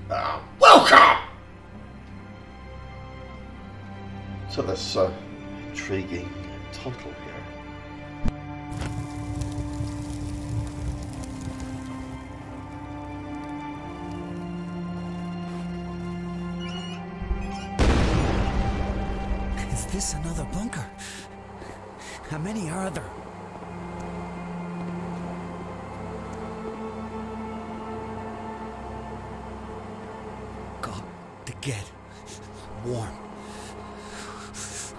Welcome to this intriguing title here. Is this another bunker? How many are there? Got to get warm.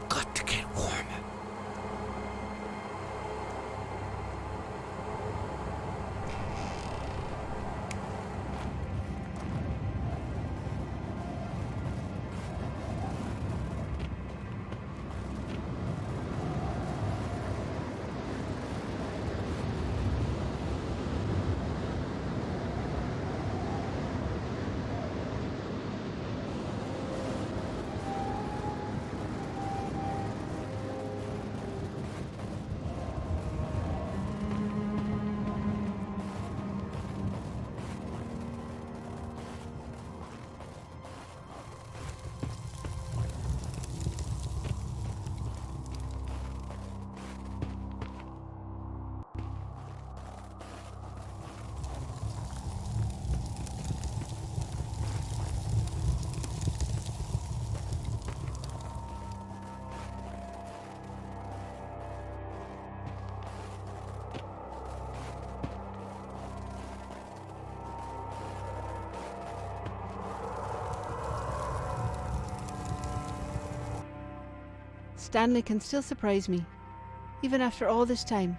Got to get warm. Stanley can still surprise me, even after all this time.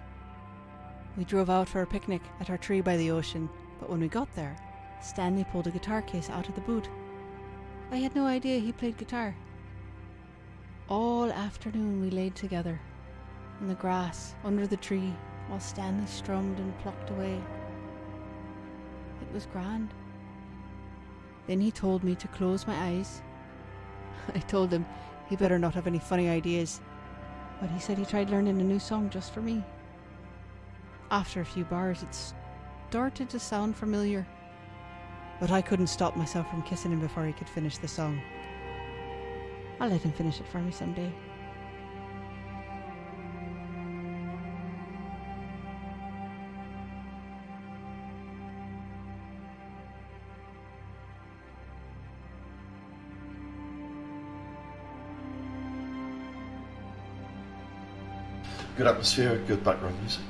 We drove out for a picnic at our tree by the ocean, but when we got there, Stanley pulled a guitar case out of the boot. I had no idea he played guitar. All afternoon we laid together, in the grass, under the tree, while Stanley strummed and plucked away. It was grand. Then he told me to close my eyes. I told him he better not have any funny ideas, but he said he tried learning a new song just for me. After a few bars, it started to sound familiar, but I couldn't stop myself from kissing him before he could finish the song. I'll let him finish it for me someday. Good atmosphere, good background music.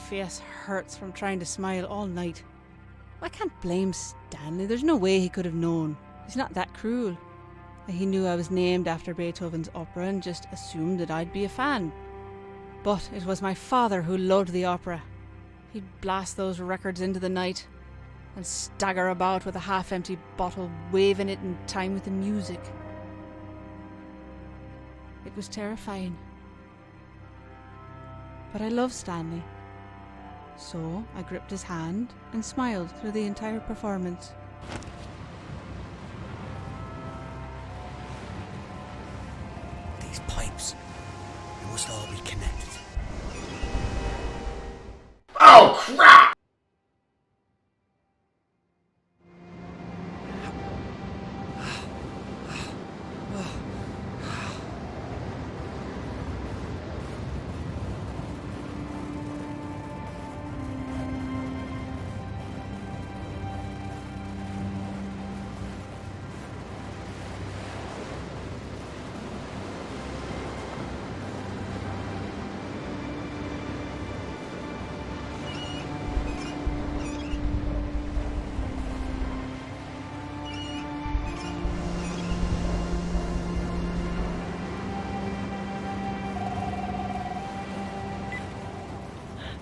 Face hurts from trying to smile all night. I can't blame Stanley. There's no way he could have known. He's not that cruel. He knew I was named after Beethoven's opera and just assumed that I'd be a fan. But it was my father who loved the opera. He'd blast those records into the night and stagger about with a half-empty bottle, waving it in time with the music. It was terrifying. But I loved Stanley. So I gripped his hand and smiled through the entire performance. These pipes, they must all be connected. Oh, crap!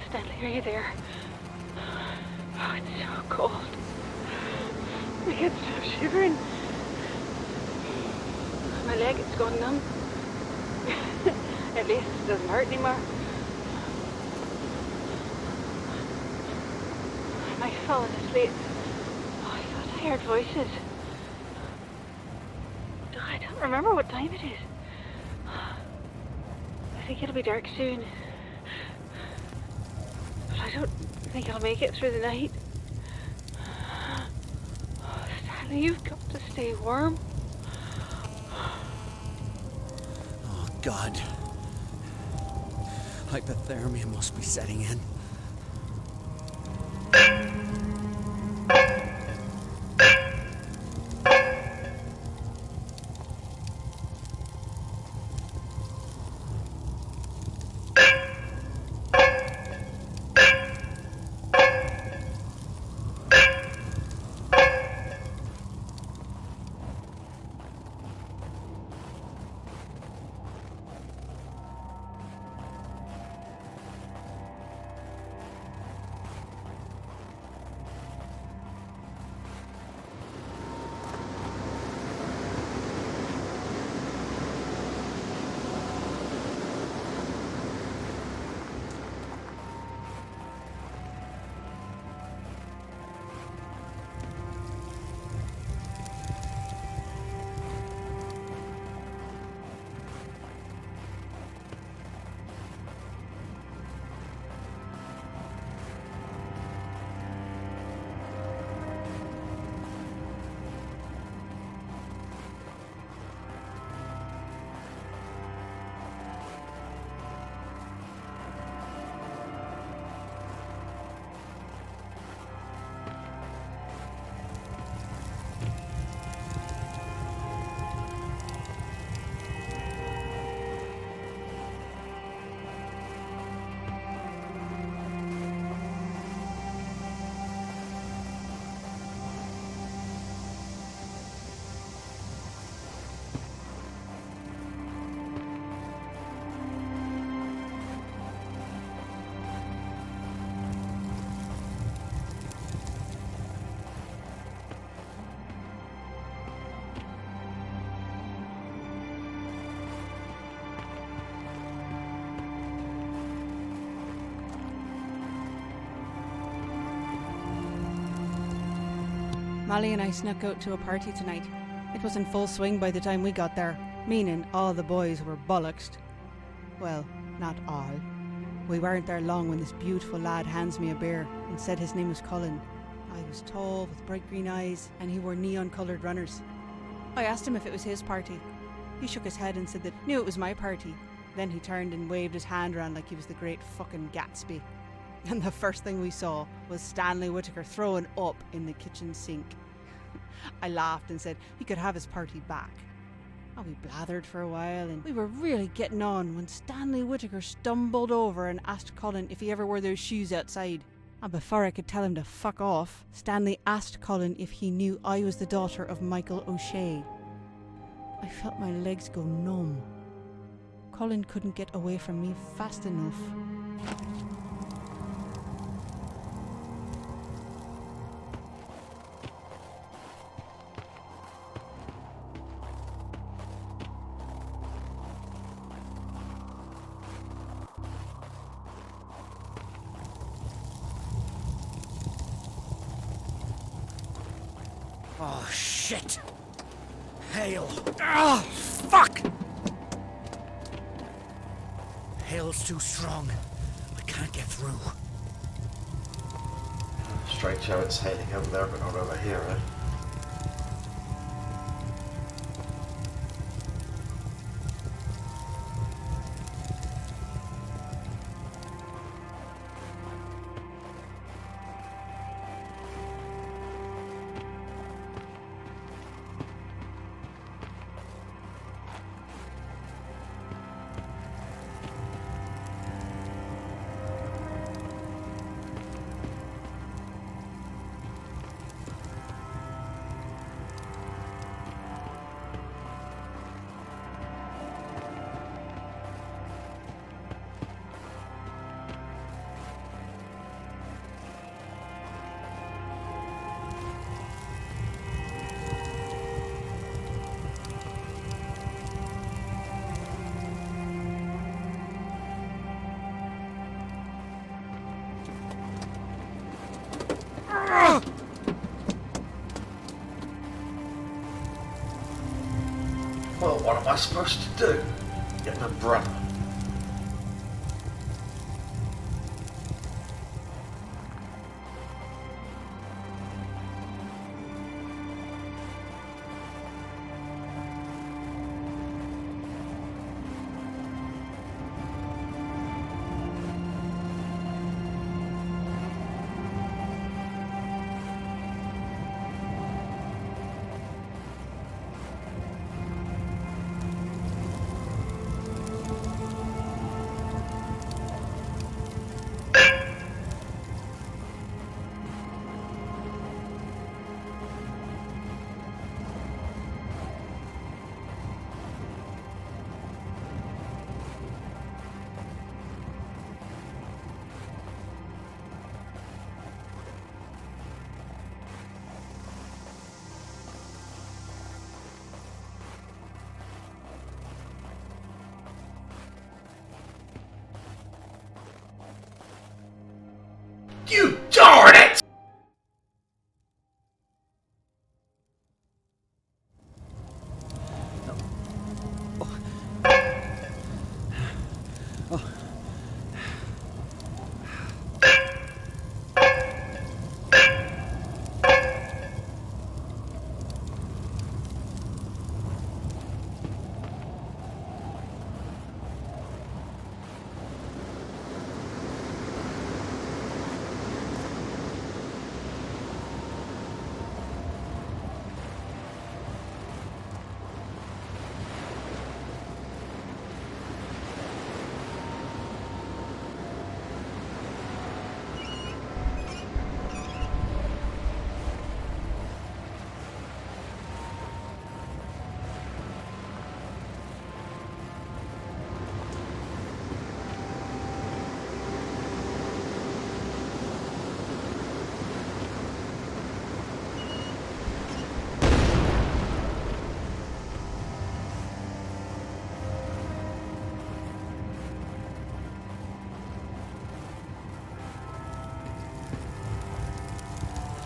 Stanley, are you there? Oh, it's so cold. I can't stop shivering. My leg is gone numb. At least it doesn't hurt anymore. I might have fallen asleep. Oh, I thought I heard voices. I don't remember what time it is. I think it'll be dark soon. I don't think I'll make it through the night. Oh, Stanley, you've got to stay warm. Oh, God. Hypothermia must be setting in. Molly and I snuck out to a party tonight. It was in full swing by the time we got there, meaning all the boys were bollocksed. Well, not all. We weren't there long when this beautiful lad hands me a beer and said his name was Cullen. I was tall with bright green eyes and he wore neon-coloured runners. I asked him if it was his party. He shook his head and said that knew it was my party. Then he turned and waved his hand around like he was the great fucking Gatsby. And the first thing we saw was Stanley Whittaker throwing up in the kitchen sink. I laughed and said he could have his party back. Oh, we blathered for a while and we were really getting on when Stanley Whittaker stumbled over and asked Colin if he ever wore those shoes outside. And before I could tell him to fuck off, Stanley asked Colin if he knew I was the daughter of Michael O'Shea. I felt my legs go numb. Colin couldn't get away from me fast enough. Oh, shit! Hail! Ah, fuck! Hail's too strong. I can't get through. Strange how it's hailing over there but not over here, eh? Well, what am I supposed to do? Get an umbrella. You darn it!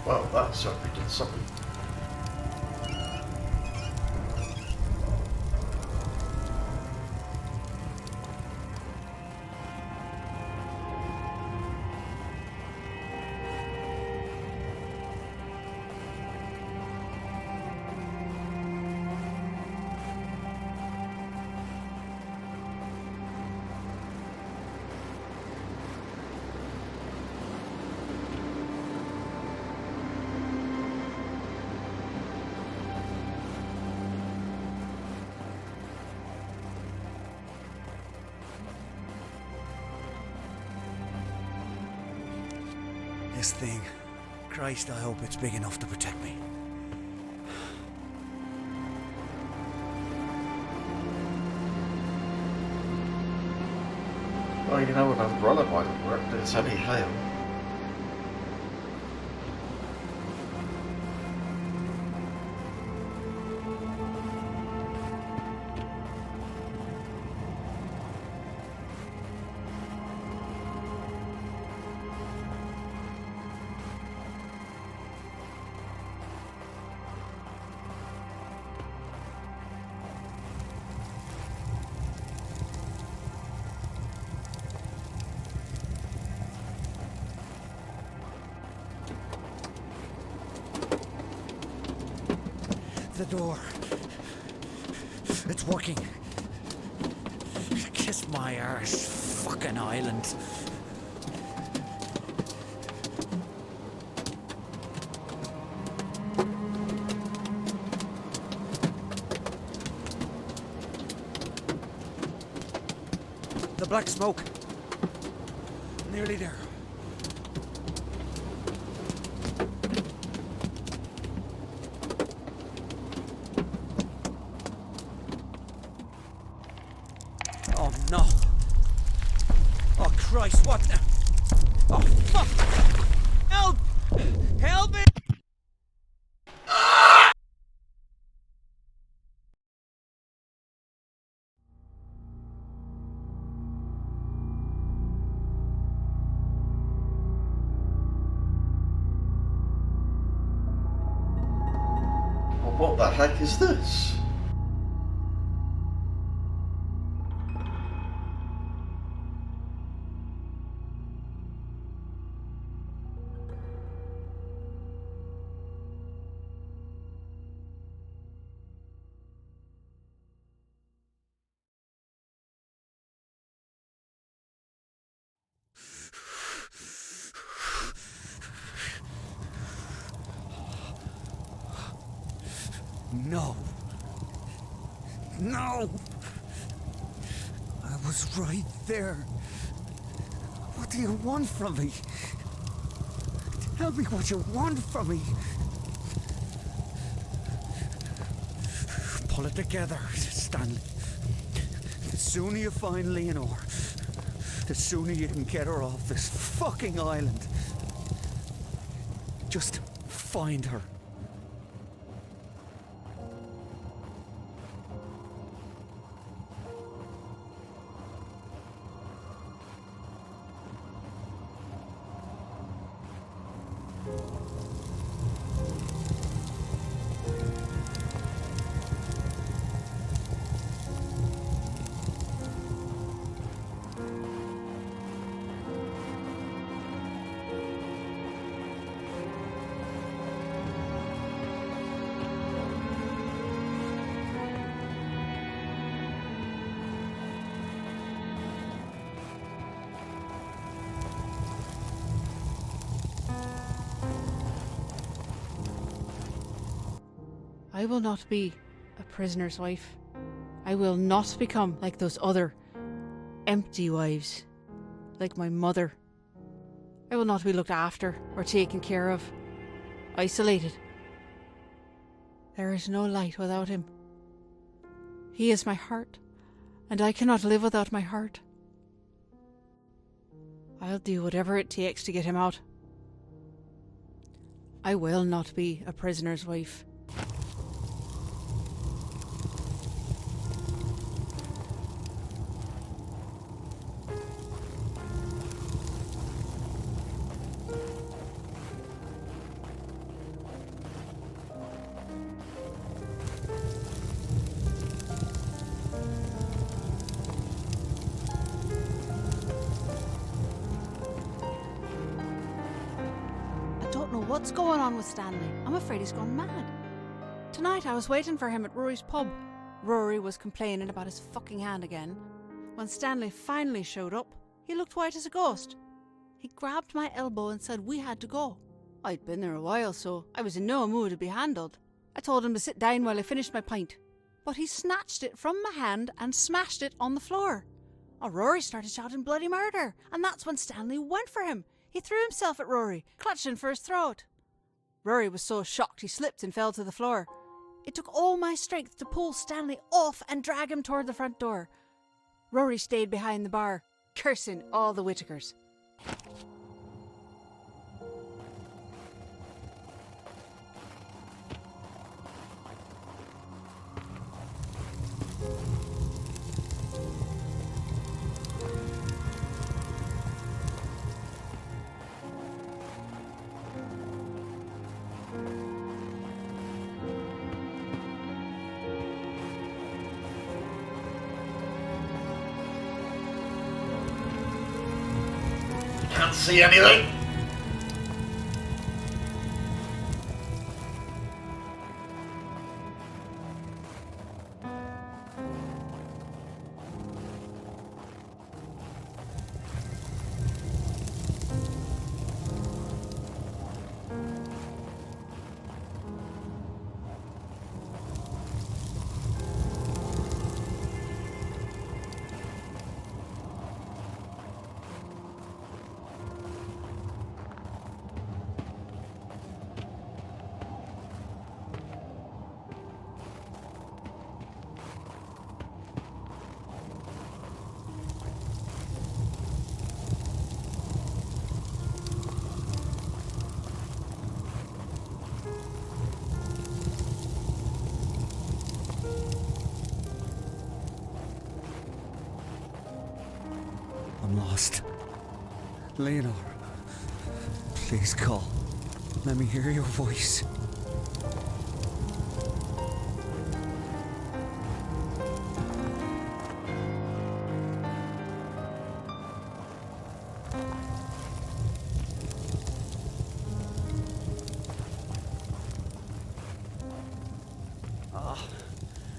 Well, that certainly did something. This thing. Christ, I hope it's big enough to protect me. Well, you know, an umbrella might have worked. It's heavy hail. the door. It's working. Kiss my arse, fucking island. The black smoke. Nearly there. Oh no. Oh Christ, what the? Oh fuck! Help! Help me! Well, what the heck is this? No. No! I was right there. What do you want from me? Tell me what you want from me. Pull it together, Stanley. The sooner you find Leonore, the sooner you can get her off this fucking island. Just find her. I will not be a prisoner's wife. I will not become like those other empty wives, like my mother. I will not be looked after or taken care of, isolated. There is no light without him. He is my heart, and I cannot live without my heart. I'll do whatever it takes to get him out. I will not be a prisoner's wife. What's going on with Stanley? I'm afraid he's gone mad. Tonight I was waiting for him at Rory's pub. Rory was complaining about his fucking hand again. When Stanley finally showed up, he looked white as a ghost. He grabbed my elbow and said we had to go. I'd been there a while, so I was in no mood to be handled. I told him to sit down while I finished my pint, but he snatched it from my hand and smashed it on the floor. Rory started shouting bloody murder, and that's when Stanley went for him. He threw himself at Rory, clutching for his throat. Rory was so shocked he slipped and fell to the floor. It took all my strength to pull Stanley off and drag him toward the front door. Rory stayed behind the bar, cursing all the Whittakers. Can't see anything. lost. Leonor, please call. Let me hear your voice.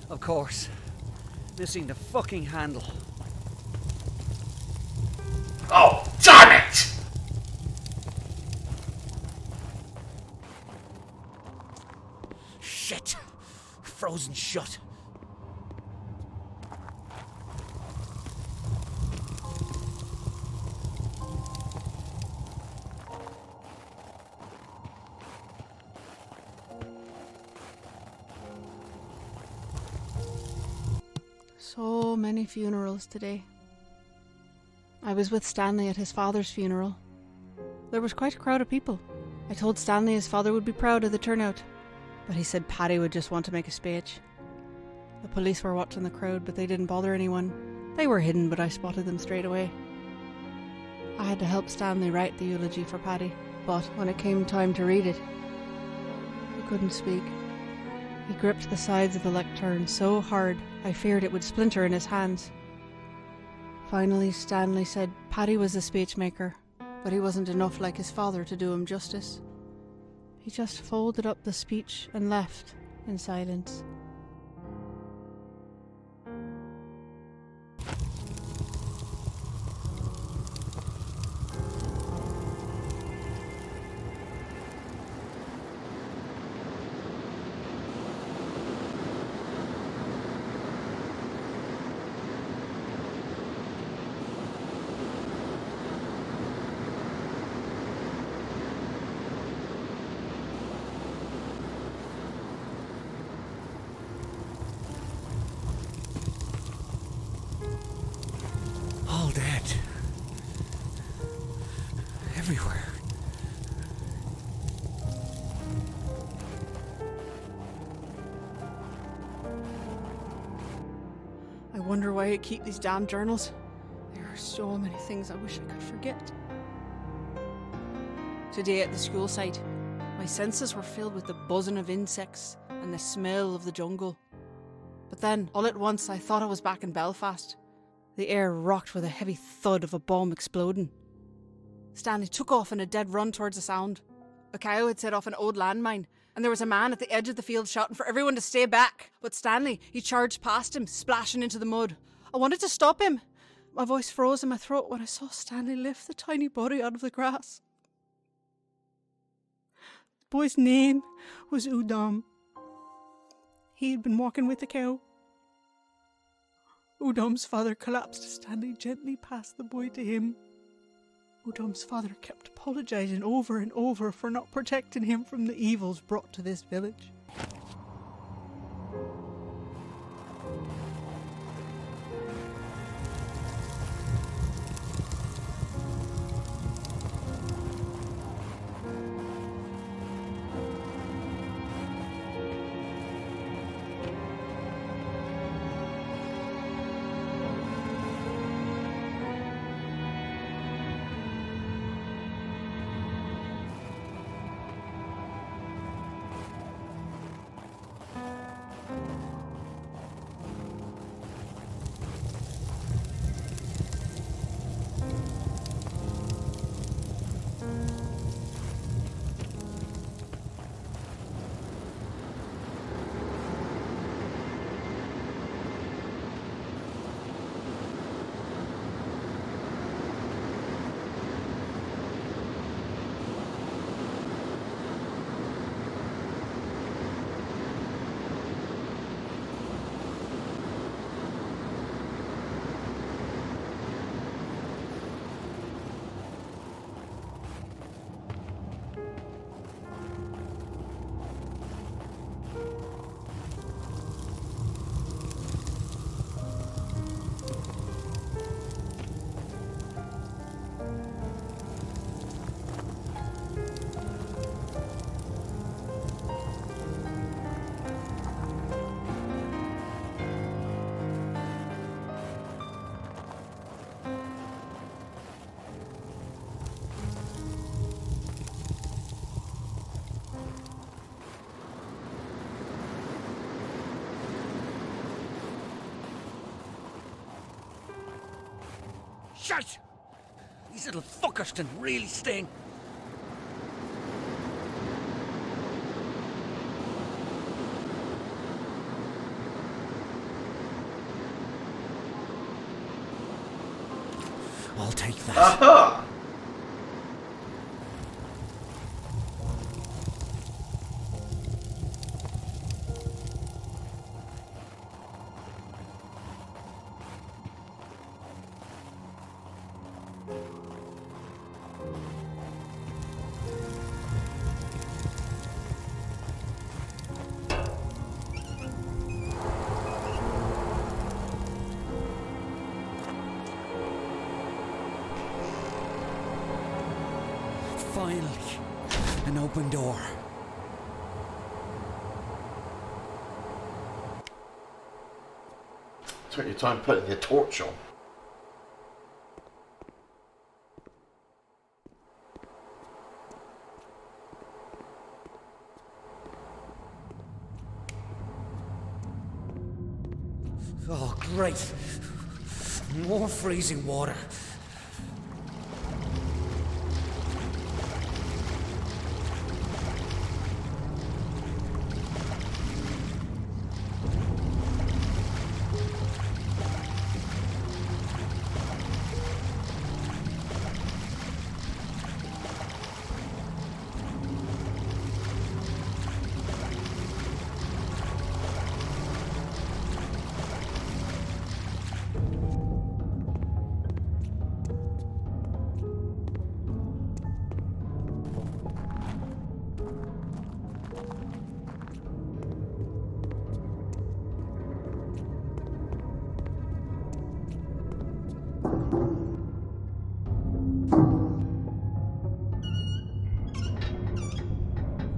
Of course. Missing the fucking handle. Oh, damn it! Shit! Frozen shut. So many funerals today. I was with Stanley at his father's funeral. There was quite a crowd of people. I told Stanley his father would be proud of the turnout, but he said Paddy would just want to make a speech. The police were watching the crowd, but they didn't bother anyone. They were hidden, but I spotted them straight away. I had to help Stanley write the eulogy for Paddy, but when it came time to read it, he couldn't speak. He gripped the sides of the lectern so hard I feared it would splinter in his hands. Finally, Stanley said Paddy was a speechmaker, but he wasn't enough like his father to do him justice. He just folded up the speech and left in silence. All dead. Everywhere. I wonder why I keep these damn journals. There are so many things I wish I could forget. Today at the school site, my senses were filled with the buzzing of insects and the smell of the jungle. But then, all at once, I thought I was back in Belfast. The air rocked with a heavy thud of a bomb exploding. Stanley took off in a dead run towards the sound. A cow had set off an old landmine, and there was a man at the edge of the field shouting for everyone to stay back. But Stanley, he charged past him, splashing into the mud. I wanted to stop him. My voice froze in my throat when I saw Stanley lift the tiny body out of the grass. The boy's name was Udom. He had been walking with the cow. Udom's father collapsed as Stanley gently passed the boy to him. Udom's father kept apologising over and over for not protecting him from the evils brought to this village. Shite! These little fuckers can really sting. I'll take that. Aha! Finally, an open door. Took your time putting your torch on. Oh, great. More freezing water.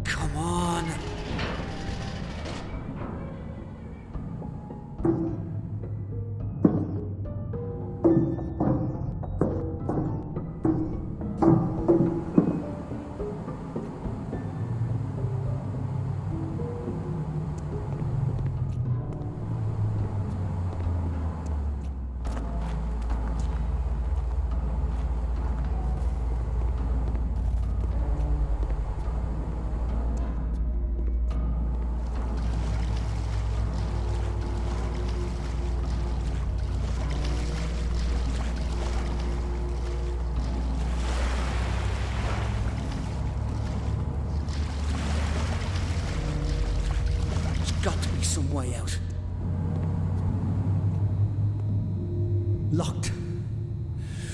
Come on. There's got to be some way out. Locked.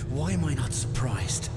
Why am I not surprised?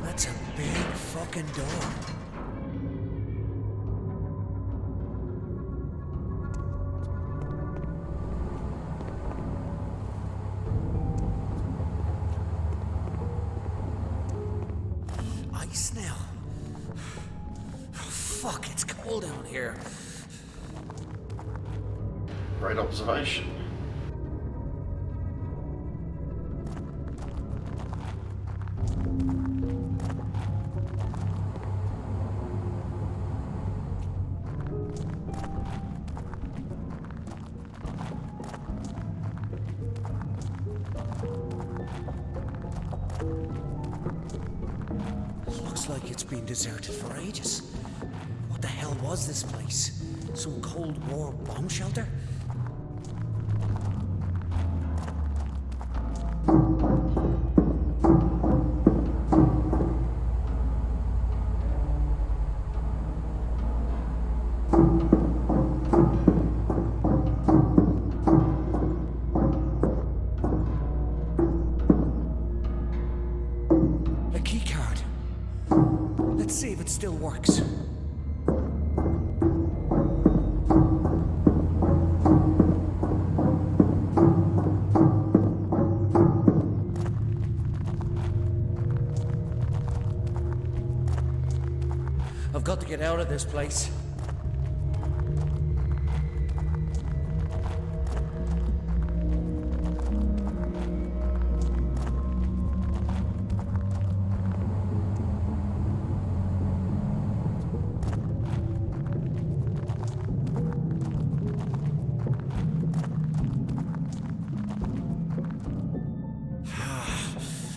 That's a big fucking door. Ice now. Oh, fuck, it's cold down here. Great observation. Looks like it's been deserted for ages. What the hell was this place? Some Cold War bomb shelter? A key card. Let's see if it still works. I've got to get out of this place.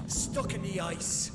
Stuck in the ice.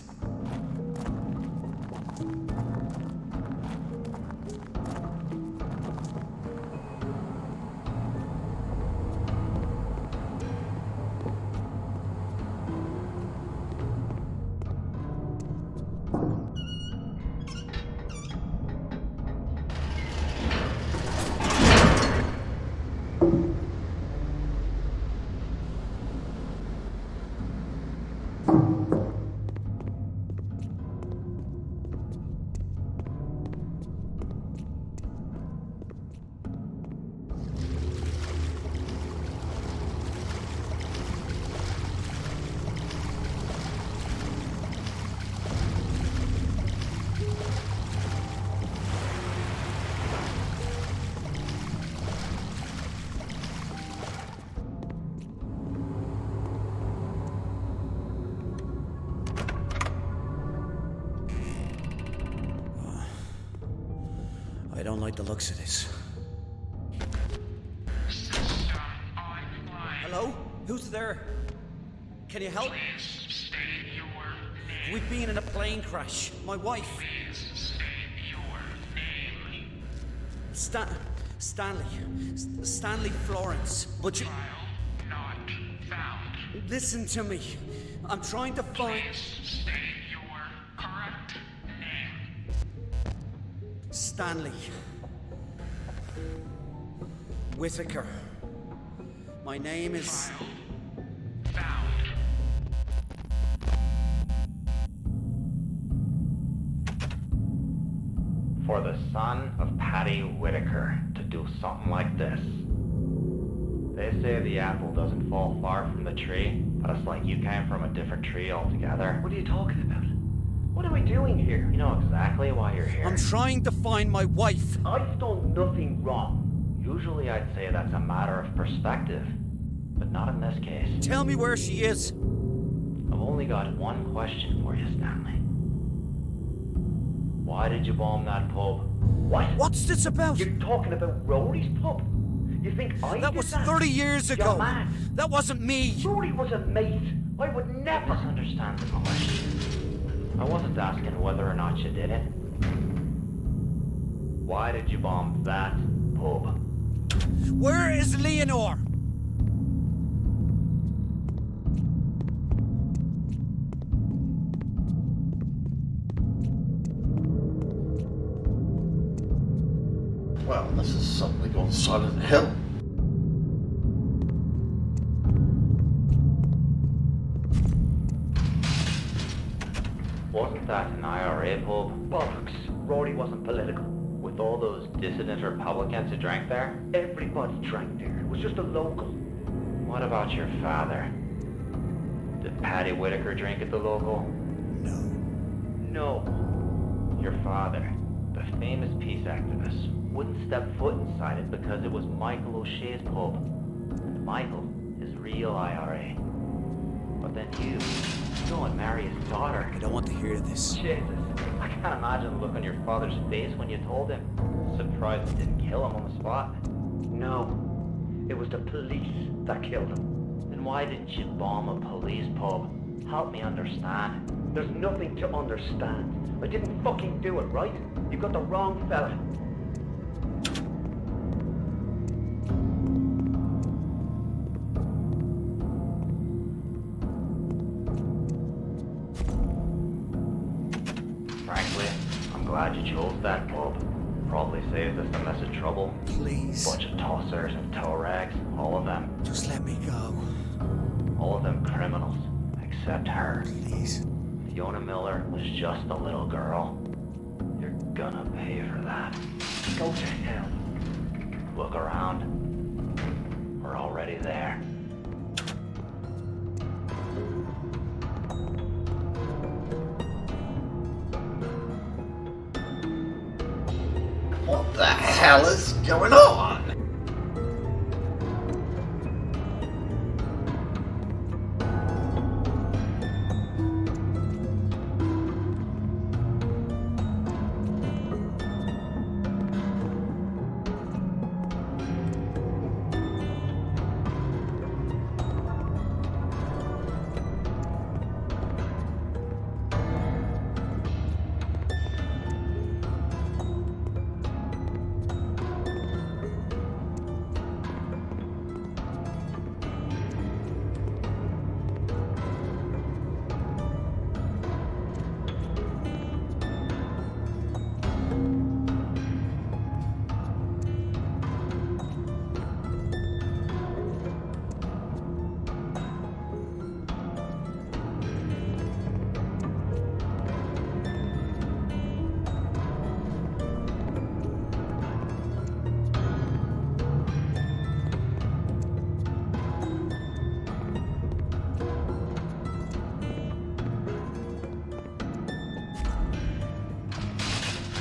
I don't like the looks of this. Hello? Who's there? Can you help? Please state your name. We've been in a plane crash. My wife. Please state your name. Stanley. Stanley Florence. But you... File not found. Listen to me. I'm trying to find... Please state your correct name. Stanley Whitaker. My name is... File found. For the son of Paddy Whitaker to do something like this. They say the apple doesn't fall far from the tree, but it's like you came from a different tree altogether. What are you talking about? What are we doing here? You know exactly why you're here. I'm trying to find my wife. I've done nothing wrong. Usually I'd say that's a matter of perspective, but not in this case. Tell me where she is. I've only got one question for you, Stanley. Why did you bomb that pub? What? What's this about? You're talking about Rory's pub? You think I That did was that? 30 years You're ago. mad. That wasn't me. Rory was a mate. I would never... Misunderstand the question. I wasn't asking whether or not you did it. Why did you bomb that pub? Where is Leonore? Well, this has suddenly gone Silent Hill. Wasn't that an IRA pub? Bollocks. Rory wasn't political. With all those dissident Republicans who drank there? Everybody drank there. It was just a local. What about your father? Did Paddy Whitaker drink at the local? No. No. Your father, the famous peace activist, wouldn't step foot inside it because it was Michael O'Shea's pub. And Michael is real IRA. But then you go and marry his daughter. I don't want to hear this. Jesus, I can't imagine the look on your father's face when you told him. Surprised it didn't kill him on the spot. No. It was the police that killed him. Then why didn't you bomb a police pub? Help me understand. There's nothing to understand. I didn't fucking do it, right? You got the wrong fella. Frankly, I'm glad you chose that pub. Probably saved us a mess of trouble. Please. Bunch of tossers and tow rags, all of them. Just let me go. All of them criminals, except her. Please. Fiona Miller was just a little girl. You're gonna pay for that. Go to hell. Look around. We're already there. What the hell is going on?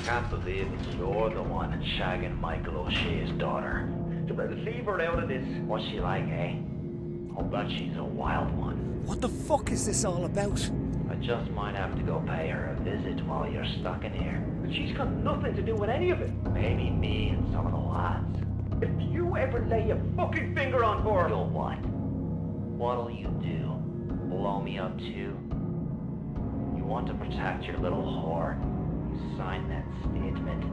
I can't believe you're the one shagging Michael O'Shea's daughter. Leave her out of this. What's she like, eh? I'll bet she's a wild one. What the fuck is this all about? I just might have to go pay her a visit while you're stuck in here. She's got nothing to do with any of it. Maybe me and some of the lads. If you ever lay a fucking finger on her... You'll what? What'll you do? Blow me up too? You want to protect your little whore? You sign that statement.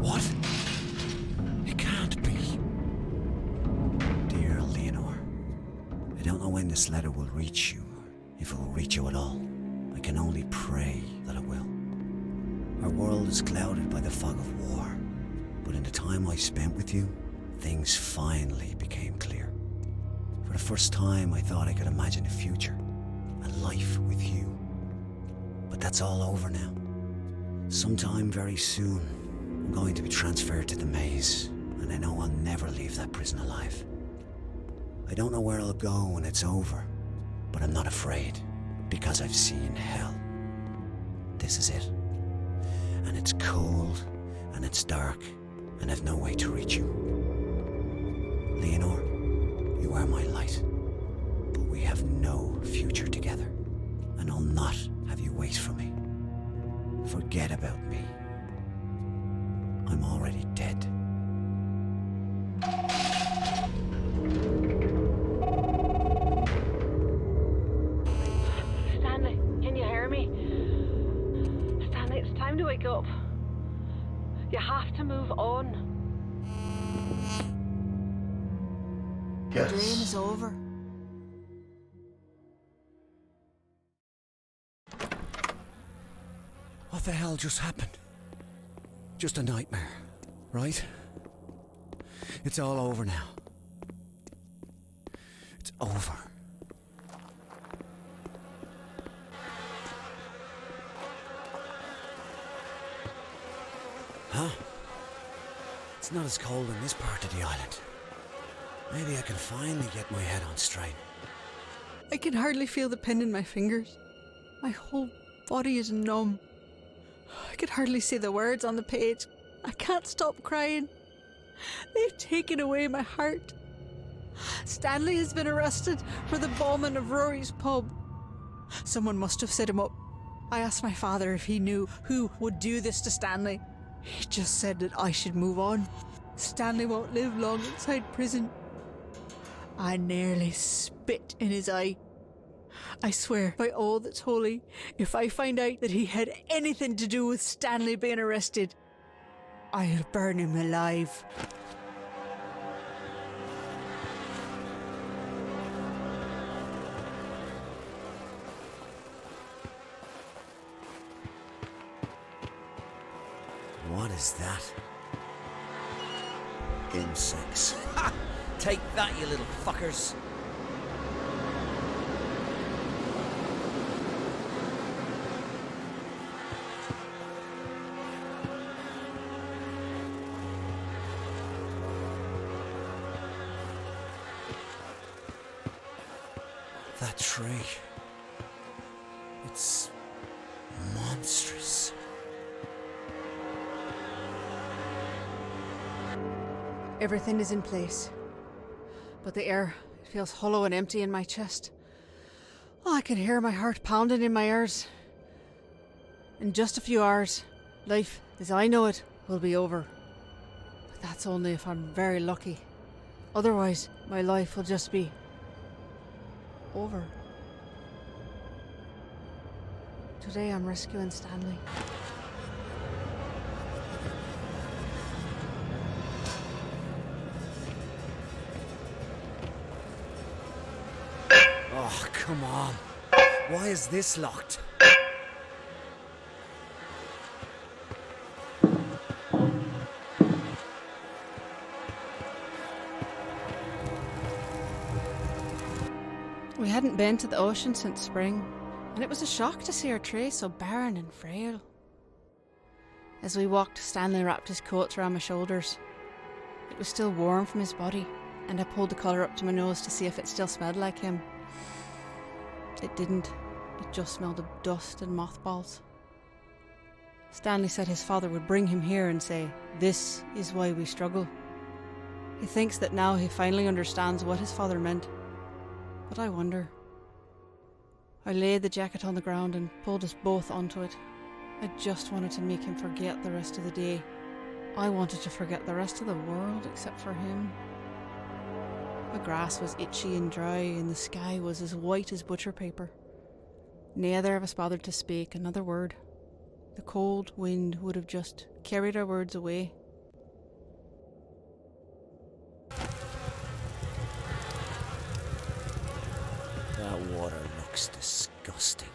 What? It can't be. Dear Leonor, I don't know when this letter will reach you, if it will reach you at all. I can only pray that it will. Our world is clouded by the fog of war, but in the time I spent with you, things finally became clear. For the first time, I thought I could imagine a future, a life with you. But that's all over now. Sometime very soon, I'm going to be transferred to the maze, and I know I'll never leave that prison alive. I don't know where I'll go when it's over, but I'm not afraid, because I've seen hell. This is it. And it's cold, and it's dark, and I've no way to reach you. Leonor, you are my light, but we have no future together, and I'll not have you wait for me. Forget about me. I'm already dead. Stanley, can you hear me? Stanley, it's time to wake up. You have to move on. Yes. The dream is over. What the hell just happened? Just a nightmare, right? It's all over now. It's over. Huh? It's not as cold in this part of the island. Maybe I can finally get my head on straight. I can hardly feel the pin in my fingers. My whole body is numb. I can hardly see the words on the page. I can't stop crying. They've taken away my heart. Stanley has been arrested for the bombing of Rory's pub. Someone must have set him up. I asked my father if he knew who would do this to Stanley. He just said that I should move on. Stanley won't live long inside prison. I nearly spit in his eye. I swear by all that's holy, if I find out that he had anything to do with Stanley being arrested, I'll burn him alive. What is that? Insects. Ha! Take that, you little fuckers. That tree. It's monstrous. Everything is in place, but the air feels hollow and empty in my chest. Oh, I can hear my heart pounding in my ears. In just a few hours, life as I know it will be over. But that's only if I'm very lucky. Otherwise, my life will just be over. Today I'm rescuing Stanley. Oh, come on. Why is this locked? We hadn't been to the ocean since spring, and it was a shock to see our tray so barren and frail. As we walked, Stanley wrapped his coat around my shoulders. It was still warm from his body, and I pulled the collar up to my nose to see if it still smelled like him. It didn't. It just smelled of dust and mothballs. Stanley said his father would bring him here and say, "This is why we struggle." He thinks that now he finally understands what his father meant. But I wonder. I laid the jacket on the ground and pulled us both onto it. I just wanted to make him forget the rest of the day. I wanted to forget the rest of the world except for him. The grass was itchy and dry, and the sky was as white as butcher paper. Neither of us bothered to speak another word. The cold wind would have just carried our words away. That water looks disgusting.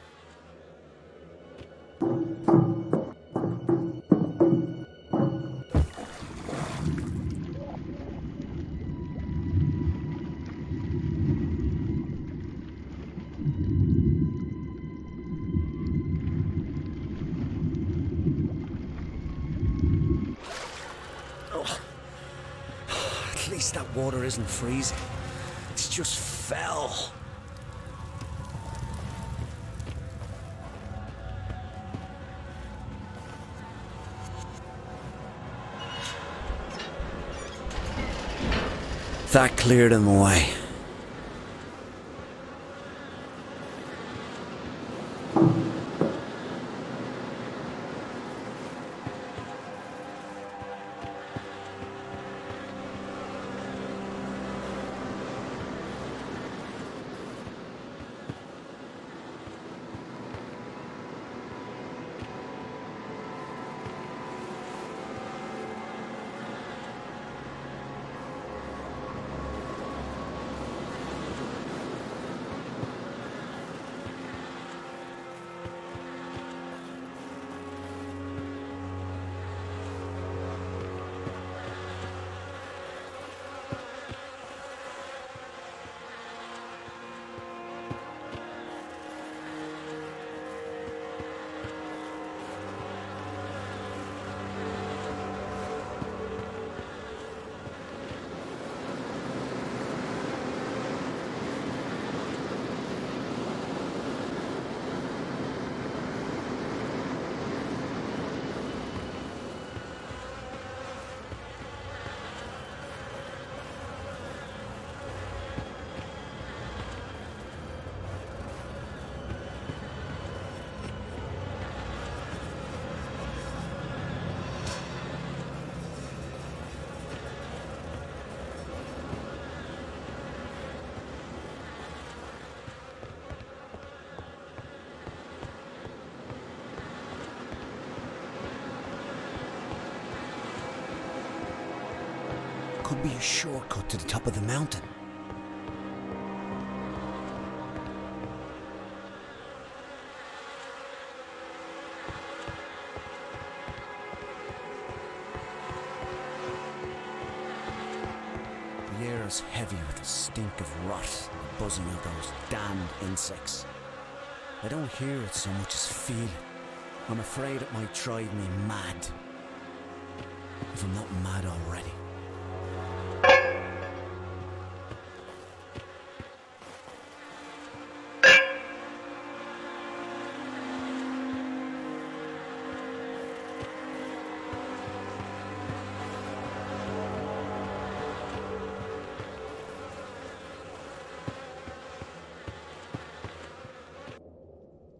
Oh. At least that water isn't freezing. It's just foul. That cleared him away. could be a shortcut to the top of the mountain. The air is heavy with the stink of rot and the buzzing of those damned insects. I don't hear it so much as feel it. I'm afraid it might drive me mad. If I'm not mad already.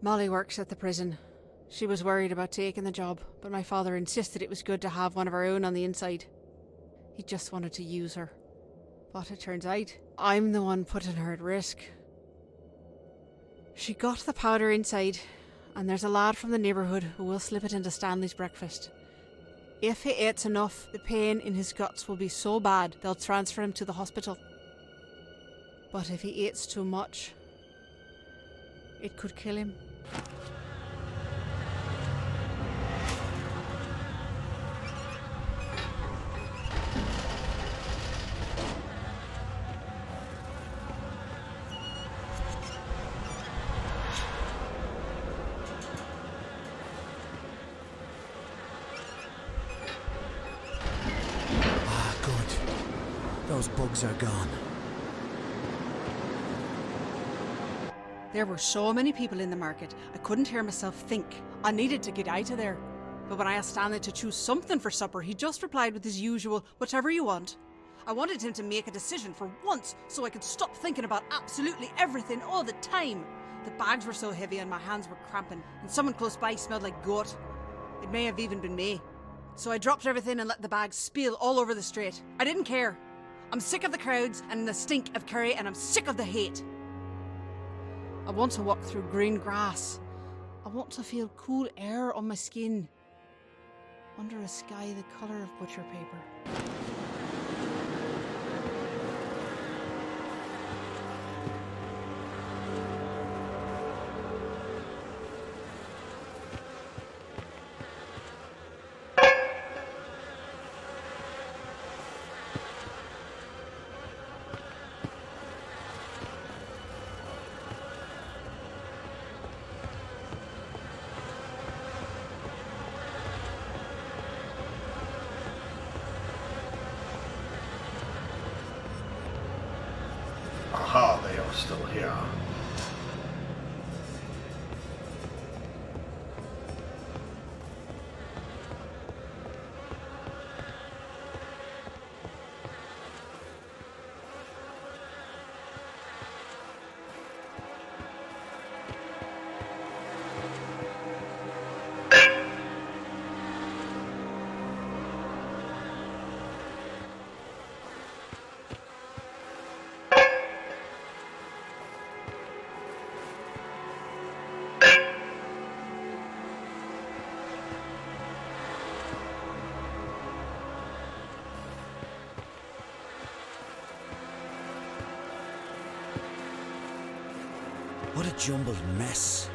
Molly works at the prison. She was worried about taking the job, but my father insisted it was good to have one of our own on the inside. He just wanted to use her. But it turns out, I'm the one putting her at risk. She got the powder inside, and there's a lad from the neighbourhood who will slip it into Stanley's breakfast. If he eats enough, the pain in his guts will be so bad they'll transfer him to the hospital. But if he eats too much, it could kill him. Ah, good. Those bugs are gone. There were so many people in the market, I couldn't hear myself think. I needed to get out of there. But when I asked Stanley to choose something for supper, he just replied with his usual, whatever you want. I wanted him to make a decision for once, so I could stop thinking about absolutely everything all the time. The bags were so heavy and my hands were cramping, and someone close by smelled like goat. It may have even been me. So I dropped everything and let the bags spill all over the street. I didn't care. I'm sick of the crowds and the stink of curry, and I'm sick of the hate. I want to walk through green grass. I want to feel cool air on my skin. Under a sky the colour of butcher paper. Aha, they are still here. What a jumbled mess.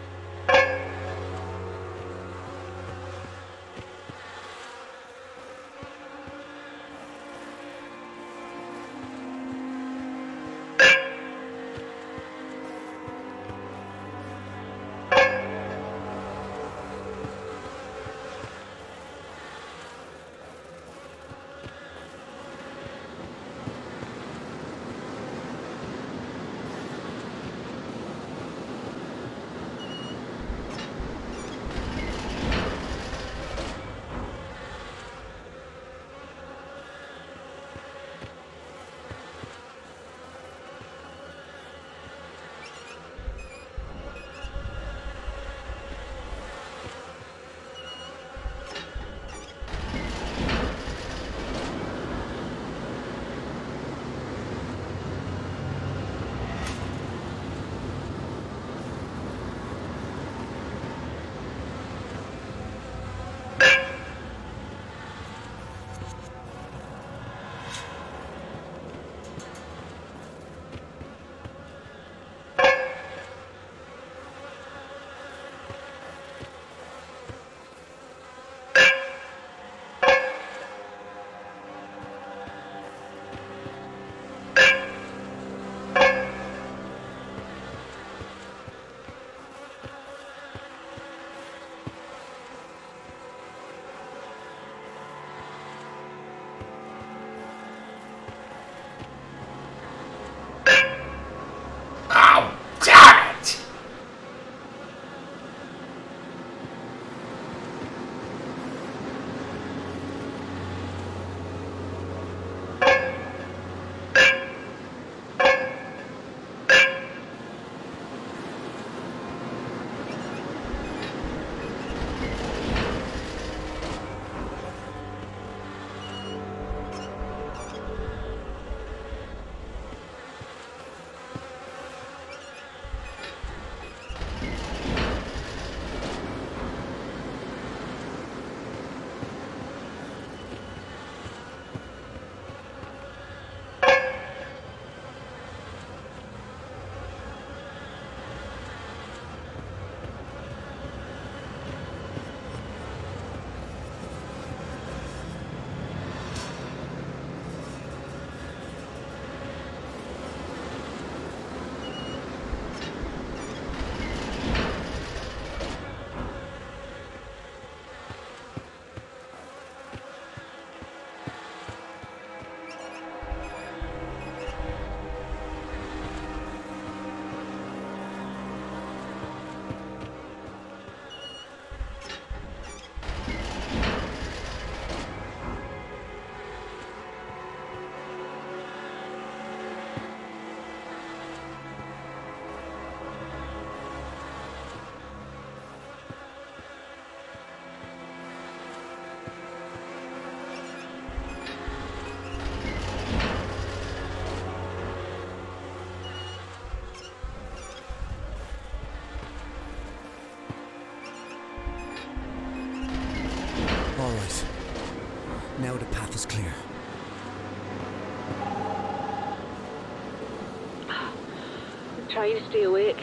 trying to stay awake.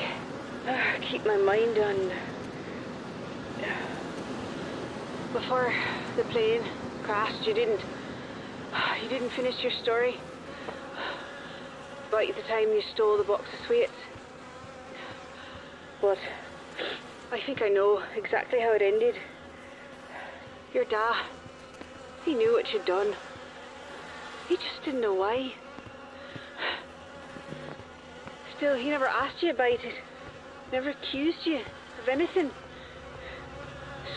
Keep my mind on... Before the plane crashed, you didn't finish your story about the time you stole the box of sweets. But I think I know exactly how it ended. Your dad, he knew what you'd done. He just didn't know why. Still, he never asked you about it. Never accused you of anything.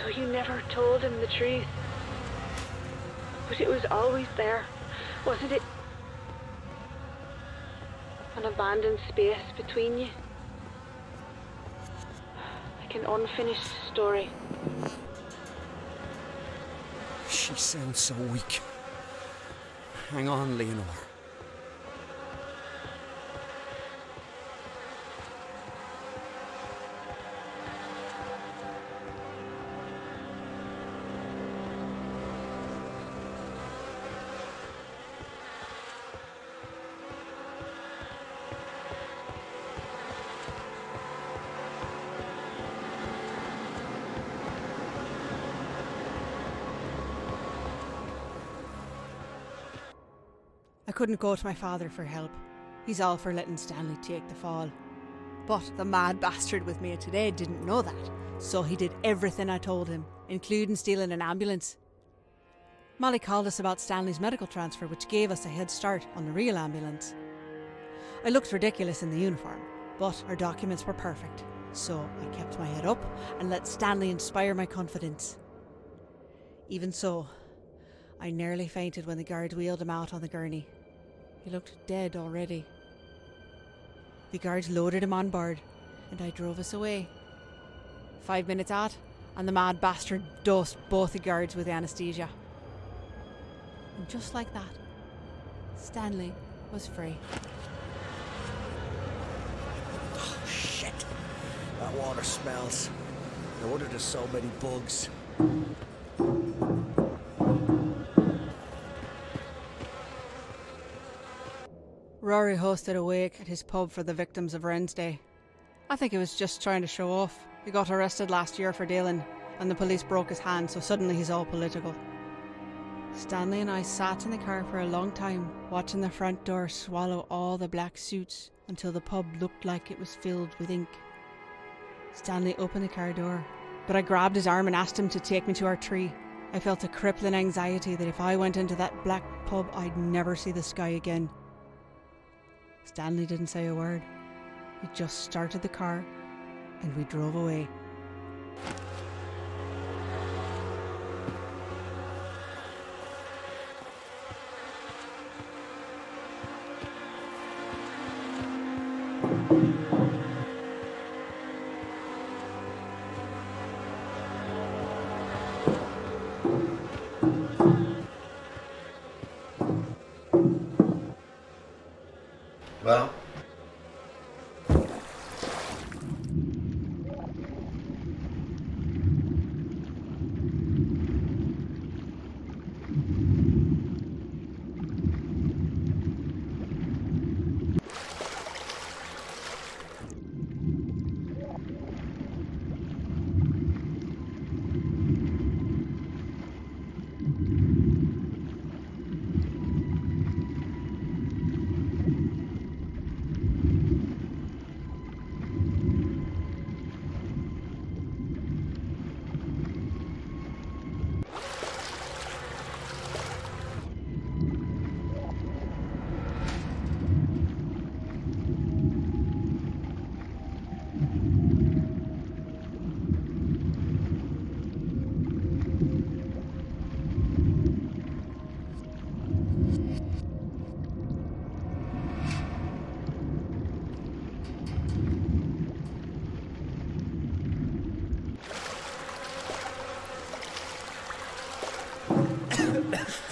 So you never told him the truth. But it was always there, wasn't it? An abandoned space between you. Like an unfinished story. She sounds so weak. Hang on, Leonor. I couldn't go to my father for help. He's all for letting Stanley take the fall. But the mad bastard with me today didn't know that, so he did everything I told him, including stealing an ambulance. Molly called us about Stanley's medical transfer, which gave us a head start on the real ambulance. I looked ridiculous in the uniform, but our documents were perfect, so I kept my head up and let Stanley inspire my confidence. Even so, I nearly fainted when the guards wheeled him out on the gurney. He looked dead already. The guards loaded him on board, and I drove us away. 5 minutes out, and the mad bastard dosed both the guards with anaesthesia. And just like that, Stanley was free. Oh, shit. That water smells. No wonder there's so many bugs. Rory hosted a wake at his pub for the victims of Wren's Day. I think he was just trying to show off. He got arrested last year for dealing, and the police broke his hand, so suddenly he's all political. Stanley and I sat in the car for a long time, watching the front door swallow all the black suits until the pub looked like it was filled with ink. Stanley opened the car door, but I grabbed his arm and asked him to take me to our tree. I felt a crippling anxiety that if I went into that black pub, I'd never see the sky again. Stanley didn't say a word. He just started the car and we drove away.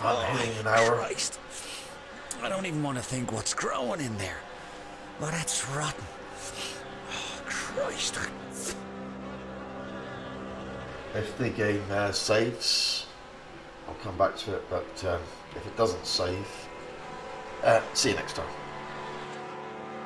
Well, I'm hitting an hour. Christ. I don't even want to think what's growing in there. Well, that's rotten. Oh, Christ. If the game saves, I'll come back to it, but if it doesn't save, see you next time.